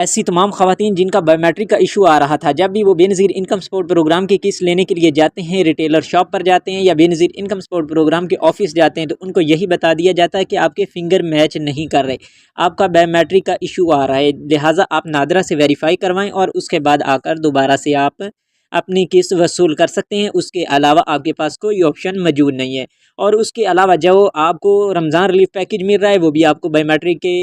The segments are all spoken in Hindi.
ऐसी तमाम ख़वातीन जिनका बायोमेट्रिक का इशू आ रहा था, जब भी वो बेनज़ीर इनकम सपोर्ट प्रोग्राम की किस्त लेने के लिए जाते हैं, रिटेलर शॉप पर जाते हैं या बेनज़ीर इनकम सपोर्ट प्रोग्राम के ऑफिस जाते हैं, तो उनको यही बता दिया जाता है कि आपके फिंगर मैच नहीं कर रहे, आपका बायोमेट्रिक का इशू आ रहा है, लिहाजा आप नादरा से वेरीफाई करवाएं और उसके बाद आकर दोबारा से आप अपनी किस्त वसूल कर सकते हैं। उसके अलावा आपके पास कोई ऑप्शन मौजूद नहीं है। और उसके अलावा जो आपको रमज़ान रिलीफ पैकेज मिल रहा है, वो भी आपको बायोमेट्रिक के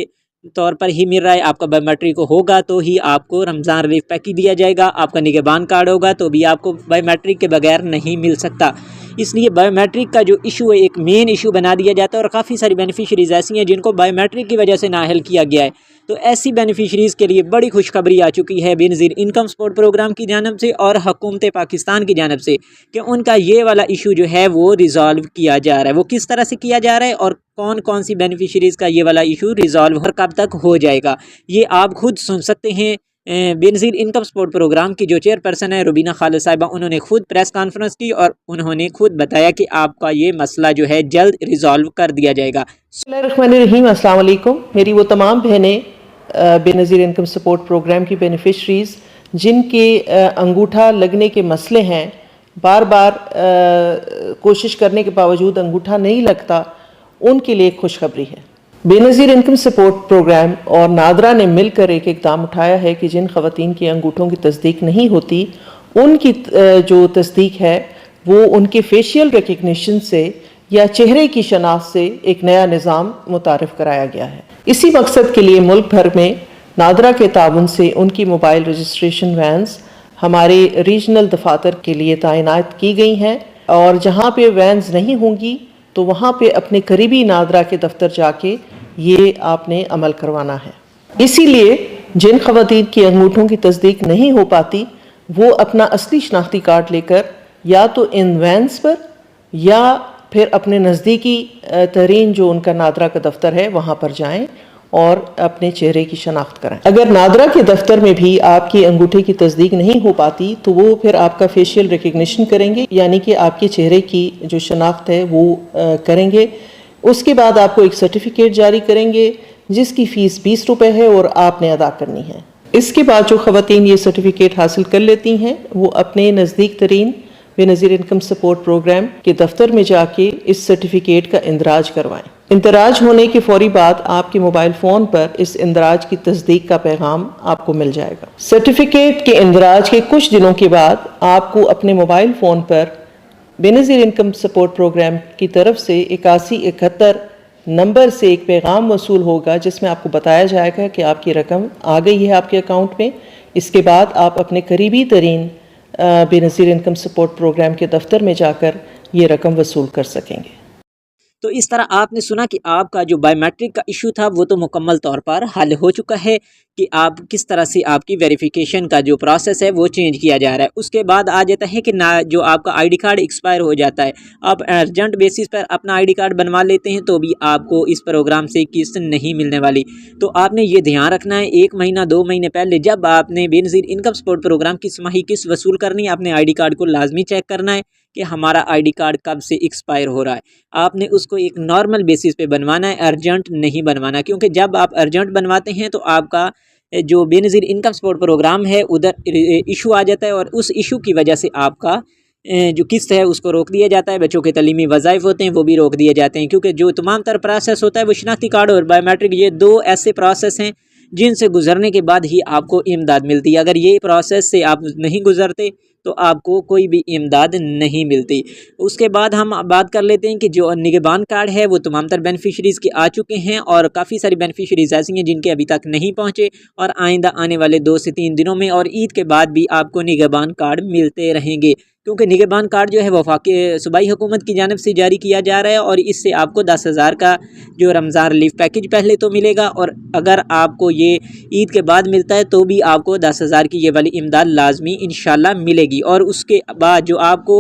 तौर पर ही मिल रहा है। आपका बायोमेट्रिक होगा तो ही आपको रमज़ान रिलीफ पैकेज दिया जाएगा। आपका निगहबान कार्ड होगा तो भी आपको बायोमेट्रिक के बगैर नहीं मिल सकता। इसलिए बायोमेट्रिक का जो इशू है एक मेन इशू बना दिया जाता है और काफ़ी सारी बेनिफिशरीज़ ऐसी हैं जिनको बायोमेट्रिक की वजह से नाअहल किया गया है। तो ऐसी बेनिफिशरीज़ के लिए बड़ी खुशखबरी आ चुकी है बेनज़ीर इनकम सपोर्ट प्रोग्राम की जानिब से और हुकूमत पाकिस्तान की जानिब से कि उनका ये वाला इशू जो है वो रिज़ॉल्व किया जा रहा है। वो किस तरह से किया जा रहा है और कौन कौन सी बेनिफिशरीज़ का ये वाला इशू रिज़ॉल्व और कब तक हो जाएगा, ये आप खुद सुन सकते हैं। बेनज़ीर इनकम सपोर्ट प्रोग्राम की जो चेयरपर्सन है रुबीना खालिद साहिबा, उन्होंने खुद प्रेस कॉन्फ्रेंस की और उन्होंने खुद बताया कि आपका ये मसला जो है जल्द रिज़ॉल्व कर दिया जाएगा। बिस्मिल्लाहिर्रहमानिर्रहीम, अस्सलाम वालेकुम। मेरी वो तमाम बहनें बेनज़ीर इनकम सपोर्ट प्रोग्राम की बेनिफिशरीज़ जिनके अंगूठा लगने के मसले हैं, बार बार कोशिश करने के बावजूद अंगूठा नहीं लगता, उनके लिए खुशखबरी है। बेनज़ीर इनकम सपोर्ट प्रोग्राम और नादरा ने मिलकर एक इक़दाम उठाया है कि जिन ख़वातीन के अंगूठों की तस्दीक नहीं होती, उनकी जो तस्दीक है वो उनके फेशियल रिकग्निशन से या चेहरे की शनाख्त से एक नया निज़ाम मुतारिफ़ कराया गया है। इसी मकसद के लिए मुल्क भर में नादरा के ताउन से उनकी मोबाइल रजिस्ट्रेशन वैन्स हमारे रीजनल दफातर के लिए तैनात की गई हैं और जहाँ पे वैन्स नहीं होंगी तो वहाँ पे अपने करीबी नादरा के दफ्तर जाके ये आपने अमल करवाना है। इसीलिए जिन ख़वातीन की अंगूठों की तस्दीक नहीं हो पाती, वो अपना असली शनाख्ती कार्ड लेकर या तो इन वैन्स पर या फिर अपने नज़दीकी तरीन जो उनका नादरा का दफ्तर है वहाँ पर जाएं और अपने चेहरे की शनाख्त कराएं। अगर नादरा के दफ्तर में भी आपकी अंगूठे की तस्दीक नहीं हो पाती तो वो फिर आपका फेशियल रिकग्निशन करेंगे, यानी कि आपके चेहरे की जो शनाख्त है वो करेंगे। उसके बाद आपको एक सर्टिफिकेट जारी करेंगे जिसकी फ़ीस 20 रुपये है और आपने अदा करनी है। इसके बाद जो ख़वातीन ये सर्टिफिकेट हासिल कर लेती हैं वो अपने नज़दीक तरीन बेनज़ीर इनकम सपोर्ट प्रोग्राम के दफ्तर में जाके इस सर्टिफिकेट का इंदराज करवाएं। इंदराज होने के फौरी बाद आपके मोबाइल फ़ोन पर इस इंदराज की तस्दीक का पैगाम आपको मिल जाएगा। सर्टिफिकेट के इंदराज के कुछ दिनों के बाद आपको अपने मोबाइल फ़ोन पर बेनज़ीर इनकम सपोर्ट प्रोग्राम की तरफ से 8171 नंबर से एक पैगाम वसूल होगा जिसमें आपको बताया जाएगा कि आपकी रकम आ गई है आपके अकाउंट में। इसके बाद आप अपने करीबी तरीन बेनज़ीर इनकम सपोर्ट प्रोग्राम के दफ्तर में जाकर ये रकम वसूल कर सकेंगे। तो इस तरह आपने सुना कि आपका जो बायोमेट्रिक का इशू था वो तो मुकम्मल तौर पर हल हो चुका है कि आप किस तरह से आपकी वेरिफिकेशन का जो प्रोसेस है वो चेंज किया जा रहा है। उसके बाद आ जाता है कि ना जो आपका आईडी कार्ड एक्सपायर हो जाता है, आप अर्जेंट बेसिस पर अपना आईडी कार्ड बनवा लेते हैं तो भी आपको इस प्रोग्राम से किस्त नहीं मिलने वाली। तो आपने ये ध्यान रखना है 1 महीना 2 महीने पहले जब आपने बेनज़ीर इनकम सपोर्ट प्रोग्राम की छमाही किस्त वसूल करनी है, अपने आईडी कार्ड को लाजमी चेक करना है कि हमारा आईडी कार्ड कब से एक्सपायर हो रहा है। आपने उसको एक नॉर्मल बेसिस पे बनवाना है, अर्जेंट नहीं बनवाना, क्योंकि जब आप अर्जेंट बनवाते हैं तो आपका जो बेनज़ीर इनकम सपोर्ट प्रोग्राम है उधर इशू आ जाता है और उस इशू की वजह से आपका जो किस्त है उसको रोक दिया जाता है। बच्चों के तलीमी वज़ाइफ होते हैं वो भी रोक दिए जाते हैं, क्योंकि जो तमाम तर प्रोसेस होता है वो शनाख्ती कार्ड और बायोमेट्रिक, ये 2 ऐसे प्रोसेस हैं जिनसे गुजरने के बाद ही आपको इमदाद मिलती है। अगर ये प्रोसेस से आप नहीं गुजरते तो आपको कोई भी इमदाद नहीं मिलती। उसके बाद हम बात कर लेते हैं कि जो निगहबान कार्ड है वो तमाम तर बेनिफिशरीज़ के आ चुके हैं और काफ़ी सारी बेनिफिशरीज़ ऐसी हैं जिनके अभी तक नहीं पहुँचे और आइंदा आने वाले 2 से 3 दिनों में और ईद के बाद भी आपको निगहबान कार्ड मिलते रहेंगे, क्योंकि निगहबान कार्ड जो है वफाकी सूबाई हुकूमत की जानिब से जारी किया जा रहा है और इससे आपको 10,000 का जो रमज़ान रिलीफ पैकेज पहले तो मिलेगा और अगर आपको ये ईद के बाद मिलता है तो भी आपको 10,000 की ये वाली इमदाद लाजमी इंशाल्लाह मिलेगी। और उसके बाद जो आपको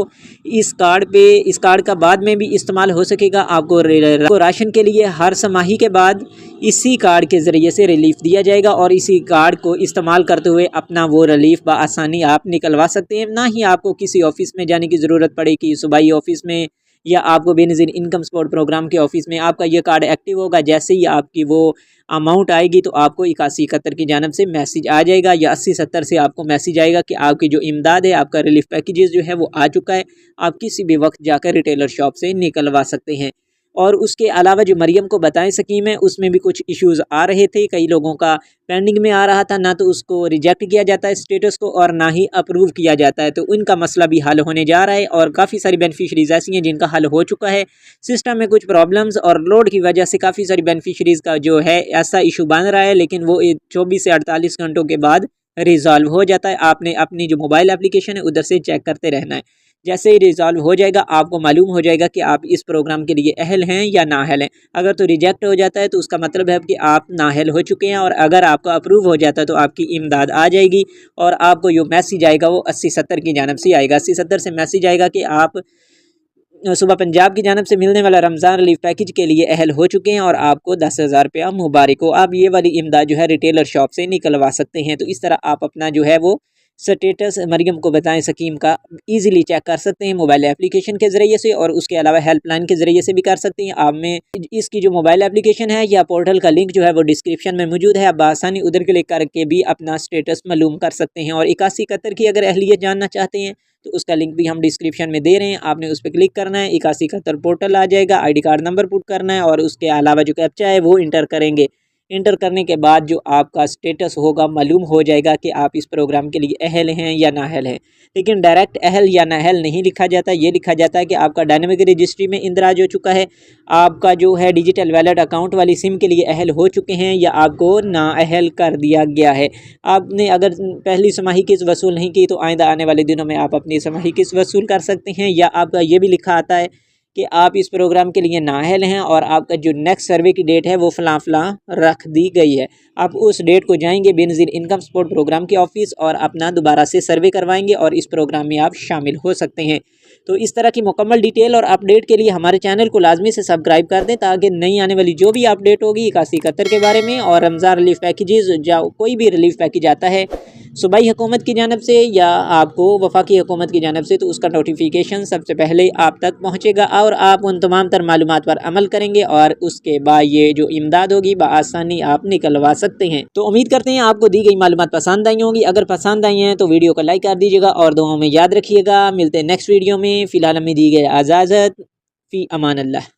इस कार्ड का बाद में भी इस्तेमाल हो सकेगा। आपको राशन के लिए हर छमाही के बाद इसी कार्ड के ज़रिए से रिलीफ दिया जाएगा और इसी कार्ड को इस्तेमाल करते हुए अपना वो रिलीफ बआसानी आप निकलवा सकते हैं। ना ही आपको किसी ऑफिस में जाने की ज़रूरत पड़े कि सूबाई ऑफिस में या आपको बेनज़ीर इनकम सपोर्ट प्रोग्राम के ऑफिस में आपका ये कार्ड एक्टिव होगा। जैसे ही आपकी वो अमाउंट आएगी तो आपको 8171 की जानब से मैसेज आ जाएगा या 8070 से आपको मैसेज आएगा कि आपकी जो इमदाद है, आपका रिलीफ पैकेजेस जो है वो आ चुका है। आप किसी भी वक्त जाकर रिटेलर शॉप से निकलवा सकते हैं। और उसके अलावा जो मरियम को बताएं स्कीम है, उसमें भी कुछ इश्यूज़ आ रहे थे। कई लोगों का पेंडिंग में आ रहा था, ना तो उसको रिजेक्ट किया जाता है स्टेटस को और ना ही अप्रूव किया जाता है। तो उनका मसला भी हल होने जा रहा है और काफ़ी सारी बेनिफिशरीज ऐसी हैं जिनका हल हो चुका है। सिस्टम में कुछ प्रॉब्लम्स और लोड की वजह से काफ़ी सारी बेनिफिशरीज का जो है ऐसा इशू बन रहा है, लेकिन वो 24 से 48 घंटों के बाद रिजॉल्व हो जाता है। आपने अपनी जो मोबाइल एप्लीकेशन है उधर से चेक करते रहना है। जैसे ही रिजॉल्व हो जाएगा आपको मालूम हो जाएगा कि आप इस प्रोग्राम के लिए अहल हैं या नाअहल हैं। अगर तो रिजेक्ट हो जाता है तो उसका मतलब है कि आप नाअहल हो चुके हैं, और अगर आपका अप्रूव हो जाता है तो आपकी इमदाद आ जाएगी और आपको जो मैसेज आएगा वो 8070 की जानब से आएगा। 8070 से मैसेज आएगा कि आप सुबह पंजाब की जानब से मिलने वाला रमज़ान रिलीफ पैकेज के लिए अहल हो चुके हैं और आपको 10,000 रुपया मुबारक हो। आप ये वाली इमदाद जो है रिटेलर शॉप से निकलवा सकते हैं। तो इस तरह आप अपना जो है वो स्टेटस मरियम को बताएं स्कीम का इजीली चेक कर सकते हैं मोबाइल एप्लीकेशन के ज़रिए से, और उसके अलावा हेल्पलाइन के ज़रिए से भी कर सकते हैं। आप में इसकी जो मोबाइल एप्लीकेशन है या पोर्टल का लिंक जो है वो डिस्क्रिप्शन में मौजूद है। आप आसानी उधर क्लिक करके भी अपना स्टेटस मालूम कर सकते हैं। और 8171 की अगर अहलियत जानना चाहते हैं तो उसका लिंक भी हम डिस्क्रिप्शन में दे रहे हैं। आपने उस पर क्लिक करना है, 8171 पोर्टल आ जाएगा, ID कार्ड नंबर पुट करना है और उसके अलावा जो कैप्चा है वो इंटर करेंगे। इंटर करने के बाद जो आपका स्टेटस होगा मालूम हो जाएगा कि आप इस प्रोग्राम के लिए अहल हैं या नाअहल हैं। लेकिन डायरेक्ट अहल या नाअहल नहीं लिखा जाता, ये लिखा जाता है कि आपका डायनेमिक रजिस्ट्री में इंदराज हो चुका है, आपका जो है डिजिटल वैलेट अकाउंट वाली सिम के लिए अहल हो चुके हैं, या आपको नाअहल कर दिया गया है। आपने अगर पहली समाही किस्त वसूल नहीं की तो आइंदा आने वाले दिनों में आप अपनी समाही किस्त वसूल कर सकते हैं। या आपका ये भी लिखा आता है कि आप इस प्रोग्राम के लिए नाअहल हैं और आपका जो नेक्स्ट सर्वे की डेट है वो फ़लाँ फ़लाँ रख दी गई है। आप उस डेट को जाएंगे बेनज़ीर इनकम सपोर्ट प्रोग्राम के ऑफिस और अपना दोबारा से सर्वे करवाएंगे और इस प्रोग्राम में आप शामिल हो सकते हैं। तो इस तरह की मुकम्मल डिटेल और अपडेट के लिए हमारे चैनल को लाजमी से सब्सक्राइब कर दें, ताकि नई आने वाली जो भी अपडेट होगी 8171 के बारे में और रमज़ान रिलीफ पैकेजेस या कोई भी रिलीफ पैकेज आता है सूबाई हुकूमत की जानब से या आपको वफाकी हुकूमत की जानब से, तो उसका नोटिफिकेशन सबसे पहले आप तक पहुँचेगा और आप उन तमाम तर मालूमात पर अमल करेंगे और उसके बाद ये जो इमदाद होगी बआसानी आप निकलवा सकते हैं। तो उम्मीद करते हैं आपको दी गई मालूमात पसंद आई होंगी। अगर पसंद आई हैं तो वीडियो को लाइक कर दीजिएगा और दुआओं में याद रखिएगा। मिलते हैं नेक्स्ट वीडियो में। फ़िलहाल हमें दी गई इजाज़त। फ़ी अमान अल्लाह।